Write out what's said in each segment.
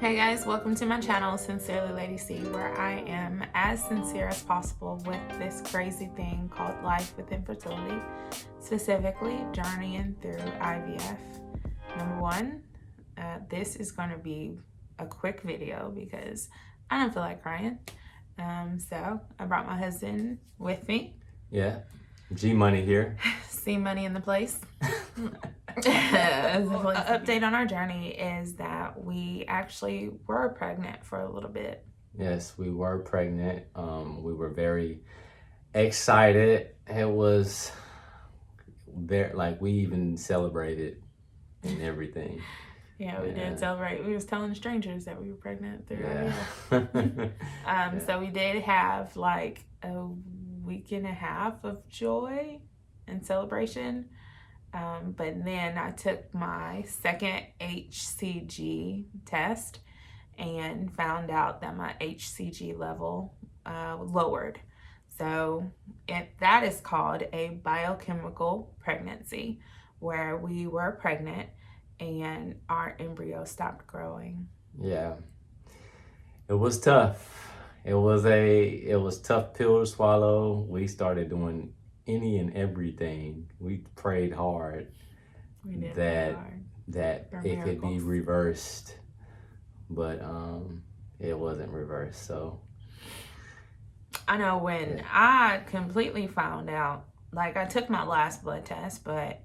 Hey guys, welcome to my channel, Sincerely Lady C, where I am as sincere as possible with this crazy thing called life with infertility, specifically journeying through IVF. Number one, this is going to be a quick video because I don't feel like crying. So I brought my husband with me. Yeah, G Money here. C Money in the place. Update on our journey is that we actually were pregnant for a little bit. Yes, we were pregnant. We were very excited. It was very, like, we even celebrated and everything. Yeah, we did celebrate. We was telling strangers that we were pregnant through IVF. So we did have like a week and a half of joy and celebration. But then I took my second HCG test and found out that my HCG level lowered. So that is called a biochemical pregnancy, where we were pregnant and our embryo stopped growing. Yeah, it was tough. It was tough pill to swallow. We started doing any and everything. We prayed hard that it could be reversed, but it wasn't reversed. So I know when I completely found out, like I took my last blood test, but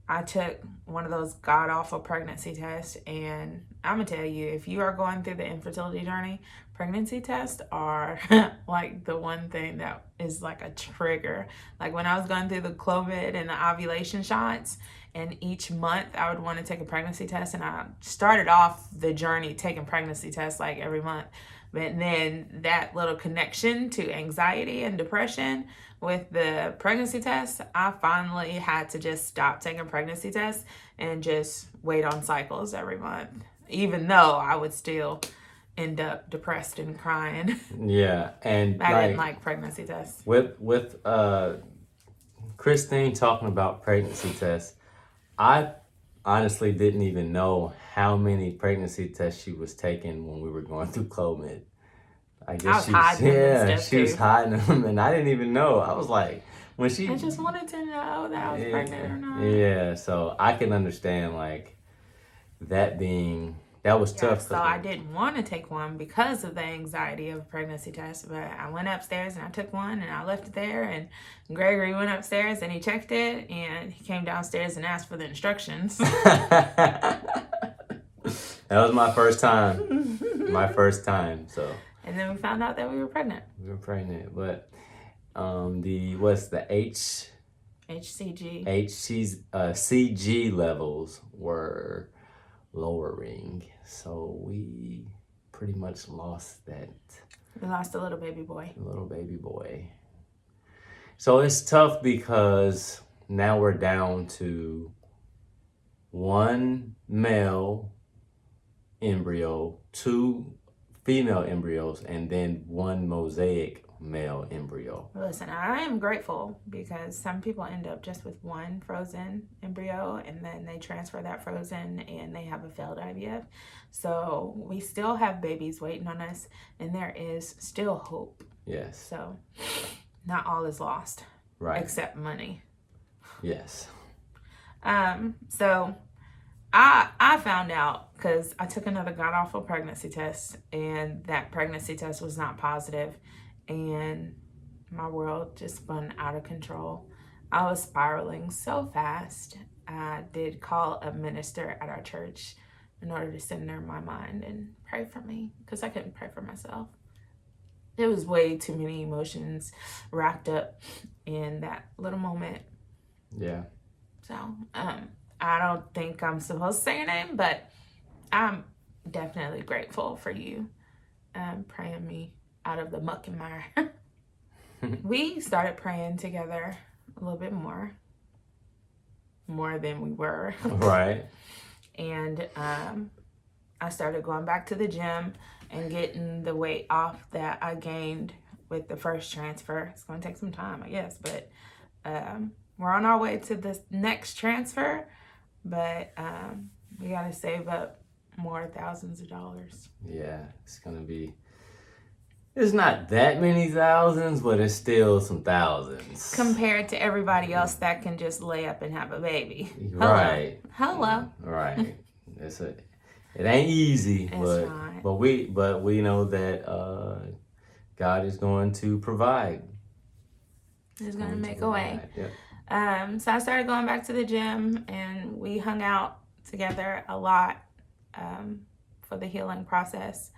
I took one of those god-awful pregnancy tests, and I'm gonna tell you, if you are going through the infertility journey, pregnancy tests are like the one thing that is like a trigger. Like when I was going through the Clomid and the ovulation shots, and each month I would want to take a pregnancy test, and I started off the journey taking pregnancy tests like every month. But then that little connection to anxiety and depression with the pregnancy test, I finally had to just stop taking pregnancy tests and just wait on cycles every month, even though I would still end up depressed and crying. Yeah, and I didn't like pregnancy tests. With Christine talking about pregnancy tests, I honestly didn't even know how many pregnancy tests she was taking when we were going through Clomid. I guess she was hiding them, and I didn't even know. I was like, I just wanted to know that I was pregnant or not. Yeah, so I can understand like that was tough. So I didn't want to take one because of the anxiety of a pregnancy test, but I went upstairs and I took one and I left it there, and Gregory went upstairs and he checked it, and he came downstairs and asked for the instructions. That was my first time. So. And then we found out that we were pregnant. But CG levels were lowering, so we pretty much lost that. We lost a little baby boy. So it's tough because now we're down to one male embryo, two female embryos, and then one mosaic male embryo. Listen, I am grateful because some people end up just with one frozen embryo, and then they transfer that frozen and they have a failed IVF. So we still have babies waiting on us, and there is still hope. Yes. So not all is lost. Right. Except money. Yes. So I found out because I took another god-awful pregnancy test, and that pregnancy test was not positive, and my world just spun out of control. I was spiraling so fast. I did call a minister at our church in order to center my mind and pray for me because I couldn't pray for myself. There was way too many emotions wrapped up in that little moment. Yeah. So, I don't think I'm supposed to say your name, but I'm definitely grateful for you praying me out of the muck and mire. We started praying together a little bit more than we were. Right. And I started going back to the gym and getting the weight off that I gained with the first transfer. It's going to take some time, I guess, but we're on our way to the next transfer. But we got to save up more thousands of dollars. Yeah, it's not that many thousands, but it's still some thousands. Compared to everybody else that can just lay up and have a baby. Right. Hello. Right. It ain't easy, It's not. but we know that God is going to provide. He's going to make a way. Yep. So I started going back to the gym, and we hung out together a lot for the healing process.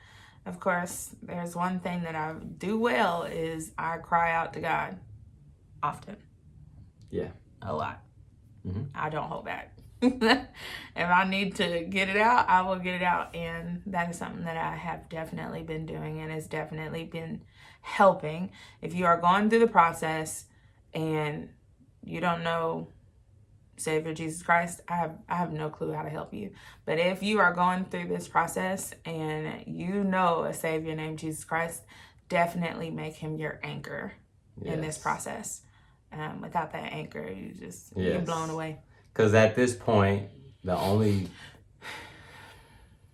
Of course, there's one thing that I do well is I cry out to God often. Yeah. A lot. Mm-hmm. I don't hold back. If I need to get it out, I will get it out. And that is something that I have definitely been doing and has definitely been helping. If you are going through the process and you don't know Savior Jesus Christ, I have no clue how to help you. But if you are going through this process and you know a Savior named Jesus Christ, definitely make him your anchor in this process. Without that anchor, you're blown away. Because at this point, the only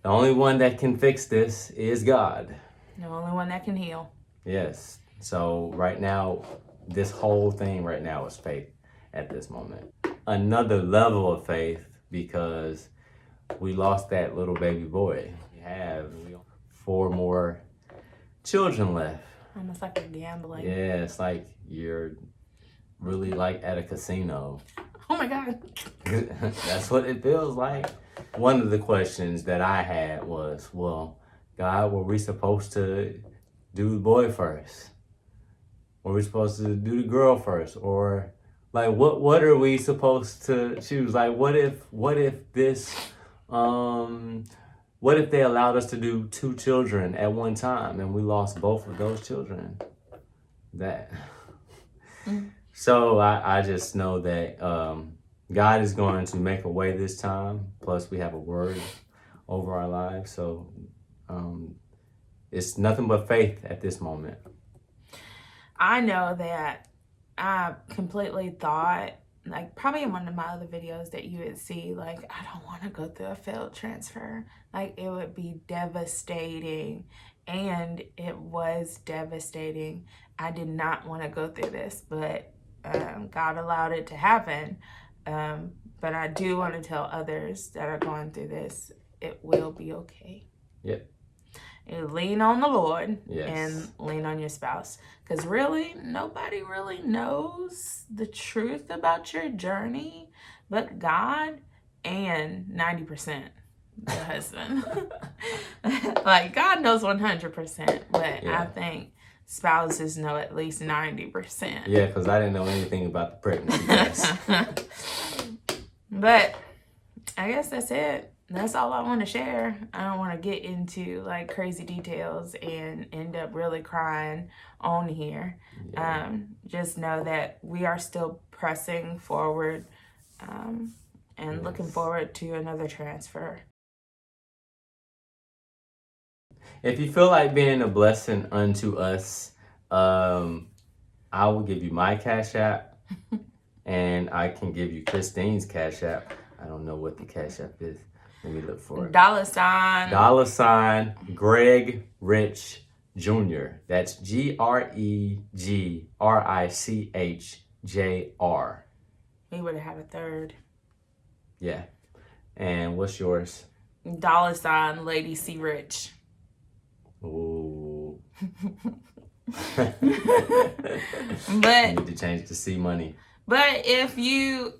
one that can fix this is God. The only one that can heal. Yes. So right now, this whole thing right now is faith at this moment. Another level of faith because we lost that little baby boy. We have 4 more children left. Almost like a gambling. Yeah, it's like you're really like at a casino. Oh my God. That's what it feels like. One of the questions that I had was, well, God, were we supposed to do the boy first? Were we supposed to do the girl first? Or like what are we supposed to choose? Like what if they allowed us to do 2 children at one time and we lost both of those children? So I just know that God is going to make a way this time. Plus we have a word over our lives. So it's nothing but faith at this moment. I know that I completely thought, like probably in one of my other videos that you would see, like, I don't want to go through a failed transfer. Like it would be devastating. And it was devastating. I did not want to go through this, but God allowed it to happen. But I do want to tell others that are going through this, it will be okay. Yep. You lean on the Lord. Yes. And lean on your spouse. Because really, nobody really knows the truth about your journey but God and 90% the husband. Like, God knows 100%, but yeah. I think spouses know at least 90%. Yeah, because I didn't know anything about the pregnancy test. But I guess that's it. That's all I want to share. I don't want to get into like crazy details and end up really crying on here. Yeah. Just know that we are still pressing forward and looking forward to another transfer. If you feel like being a blessing unto us, I will give you my Cash App and I can give you Christine's Cash App. I don't know what the Cash App is. Let me look for it. $. Greg Rich Jr. That's GREGRICHJR. He would have had a third. Yeah. And what's yours? $ Lady C Rich. Ooh. But you need to change to C Money. But if you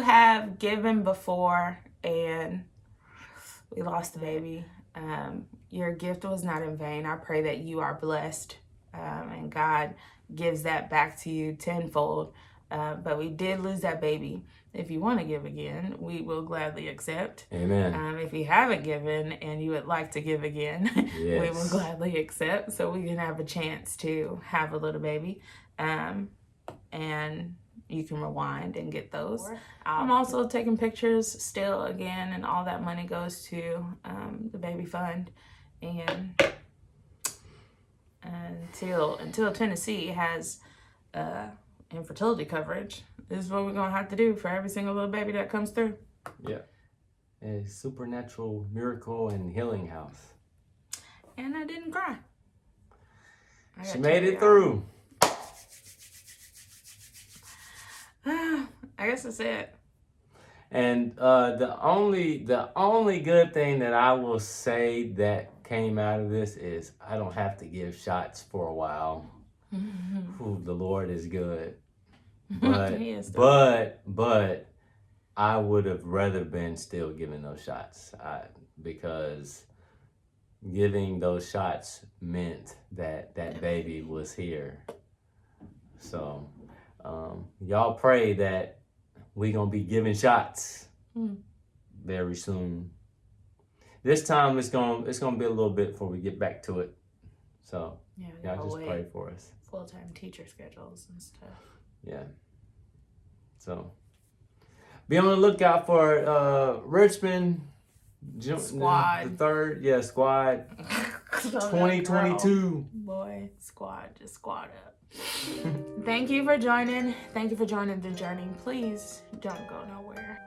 have given before and we lost the baby, your gift was not in vain. I pray that you are blessed and God gives that back to you tenfold. But we did lose that baby. If you want to give again, we will gladly accept. Amen. If you haven't given and you would like to give again, yes. We will gladly accept so we can have a chance to have a little baby. And you can rewind and get those. I'm also taking pictures still again, and all that money goes to the baby fund. And until Tennessee has infertility coverage, this is what we're gonna have to do for every single little baby that comes through. Yeah. a supernatural miracle and healing house. And I didn't cry. She made it through. I guess that's it. And the only good thing that I will say that came out of this is I don't have to give shots for a while. Ooh, the Lord is good. But He is but I would have rather been still giving those shots because giving those shots meant that baby was here. So y'all pray that we gonna be giving shots very soon. This time it's gonna be a little bit before we get back to it. So y'all just pray for us. Full-time teacher schedules and stuff. Yeah. So be on the lookout for Richmond Squad. the third, squad 2022. Boy, squad, just squad up. Thank you for joining. Thank you for joining the journey. Please don't go nowhere.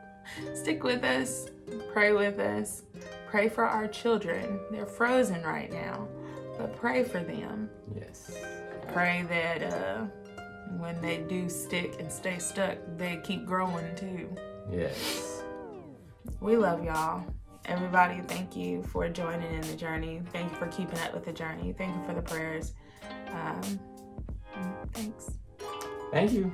Stick with us. Pray with us. Pray for our children. They're frozen right now, but pray for them. Yes. Pray that when they do stick and stay stuck, they keep growing too. Yes. We love y'all. Everybody, thank you for joining in the journey. Thank you for keeping up with the journey. Thank you for the prayers. Thanks. Thank you.